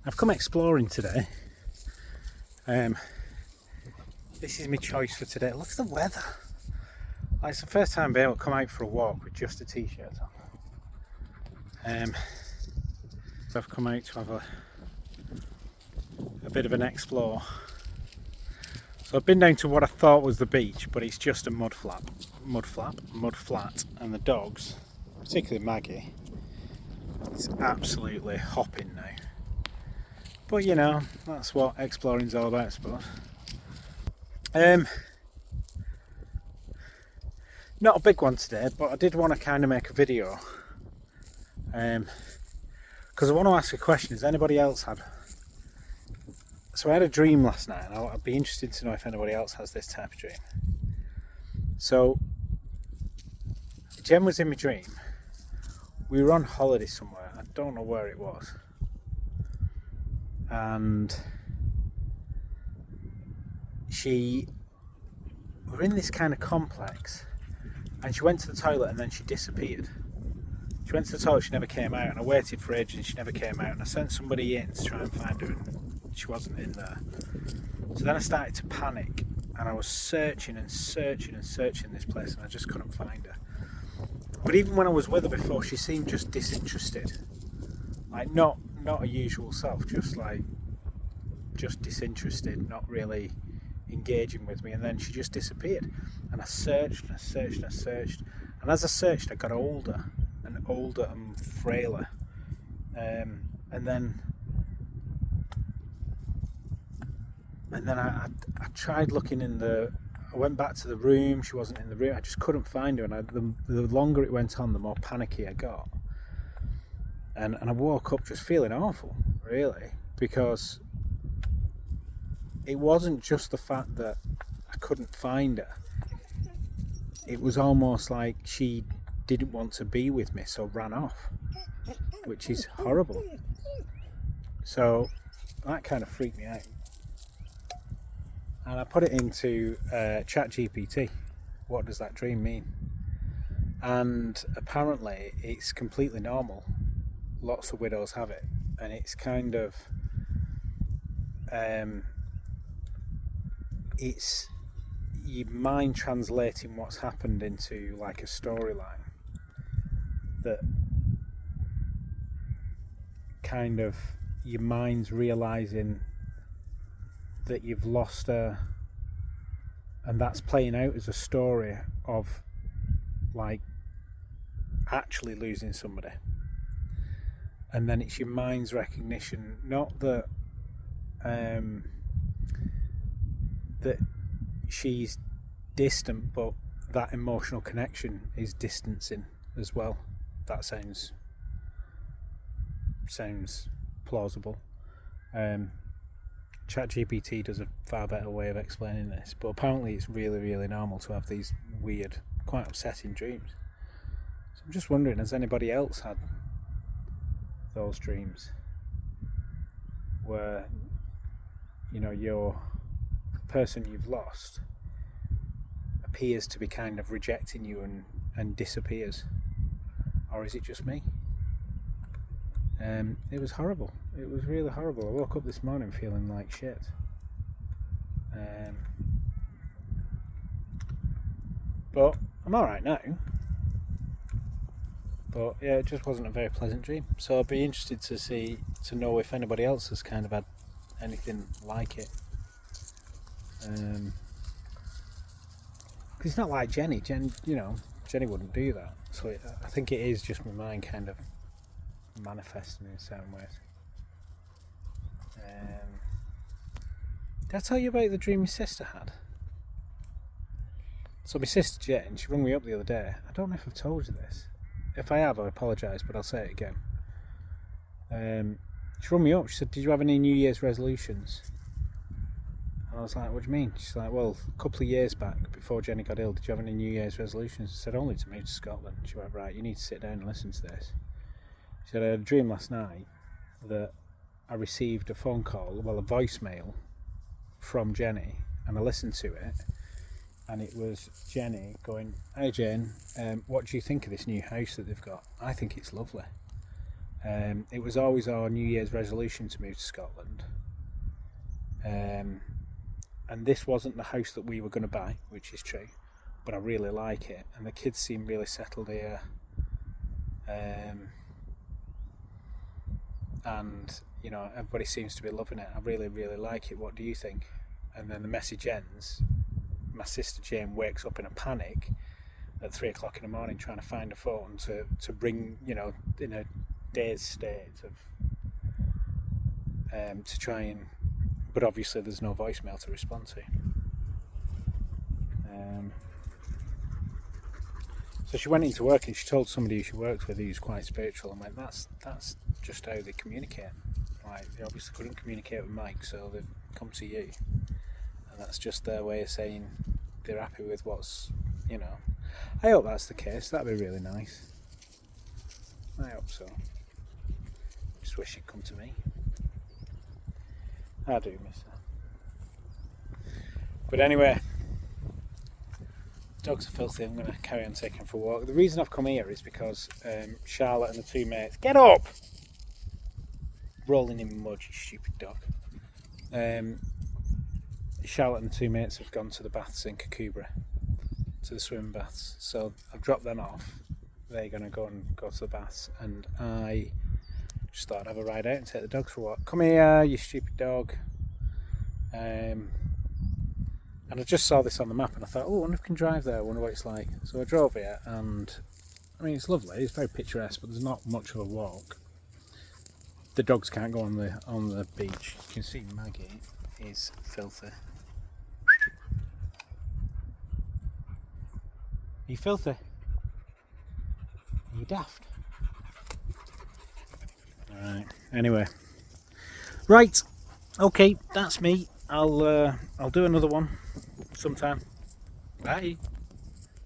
I've come exploring today. This is my choice for today. Look at the weather. It's the first time I've been able to come out for a walk with just a t-shirt on. I've come out to have a bit of an explore. So I've been down to what I thought was the beach, but it's just a mud flat, and the dogs, particularly Maggie, is absolutely hopping now. But you know, that's what exploring's all about, I suppose. Not a big one today, but I did want to kind of make a video. Because I want to ask a question. Has anybody else had... So I had a dream last night, and I'd be interested to know if anybody else has this type of dream. So, Jen was in my dream. We were on holiday somewhere. I don't know where it was. And we were in this kind of complex, and she went to the toilet and then she disappeared. She went to the toilet, she never came out, and I waited for ages and she never came out, and I sent somebody in to try and find her, and she wasn't in there. So then I started to panic, and I was searching this place, and I just couldn't find her. But even when I was with her before, she seemed just disinterested, like not a usual self, just disinterested, not really engaging with me. And then she just disappeared, and I searched, and as I searched I got older and frailer, and then I tried looking I went back to the room. She wasn't in the room. I just couldn't find her, and the longer it went on, the more panicky I got, and I woke up just feeling awful, really, because it wasn't just the fact that I couldn't find her. It was almost like she didn't want to be with me, so ran off, which is horrible. So that kind of freaked me out. And I put it into ChatGPT. What does that dream mean? And apparently it's completely normal. Lots of widows have it. And it's kind of... it's your mind translating what's happened into like a storyline, that kind of your mind's realising that you've lost her, and that's playing out as a story of like actually losing somebody. And then it's your mind's recognition, not that that she's distant, but that emotional connection is distancing as well. That sounds plausible. ChatGPT does a far better way of explaining this, but apparently it's really, really normal to have these weird, quite upsetting dreams. So I'm just wondering, has anybody else had those dreams where, you know, your person you've lost appears to be kind of rejecting you and disappears? Or is it just me? It was horrible. It was really horrible. I woke up this morning feeling like shit. But I'm alright now. But yeah, it just wasn't a very pleasant dream. So I'd be interested to know if anybody else has kind of had anything like it. Because it's not like Jenny. Jenny wouldn't do that. So I think it is just my mind kind of manifesting in certain ways. Did I tell you about the dream my sister had? So my sister Jen, she rang me up the other day. I don't know if I've told you this. If I have, I apologise, but I'll say it again. She rang me up. She said, "Did you have any New Year's resolutions?" And I was like, "What do you mean?" She's like, "Well, a couple of years back, before Jenny got ill, did you have any New Year's resolutions?" I said, "Only to move to Scotland." She went, "Right, you need to sit down and listen to this." She said, "I had a dream last night that I received a voicemail from Jenny, and I listened to it, and it was Jenny going, 'Hey Jen, what do you think of this new house that they've got? I think it's lovely. It was always our New Year's resolution to move to Scotland. And this wasn't the house that we were going to buy, which is true, but I really like it, and the kids seem really settled here. And you know, everybody seems to be loving it. I really, really like it. What do you think? And then the message ends. My sister Jane wakes up in a panic at 3 o'clock in the morning trying to find a phone to bring, you know, in a dazed state of to try and, but obviously there's no voicemail to respond to. So she went into work and she told somebody who she works with who's quite spiritual, and went, that's just how they communicate. Like, they obviously couldn't communicate with Mike, so they've come to you, and that's just their way of saying they're happy with what's, you know. I hope that's the case. That'd be really nice. I hope so. Just wish you'd come to me. I do miss her. But anyway, dogs are filthy. I'm going to carry on taking them for a walk. The reason I've come here is because Charlotte and the two mates, get up! Rolling in mud, you stupid dog. Charlotte and the two mates have gone to the baths in Kakubra, to the swimming baths. So I've dropped them off. They're going to go to the baths, and I just thought I'd have a ride out and take the dogs for a walk. Come here, you stupid dog. And I just saw this on the map and I thought, oh, I wonder if I can drive there, I wonder what it's like. So I drove here, and I mean, it's lovely, it's very picturesque, but there's not much of a walk. The dogs can't go on the beach. You can see Maggie is filthy. Are you filthy? Are you daft? Alright, anyway. Right, okay, that's me. I'll do another one sometime. Bye.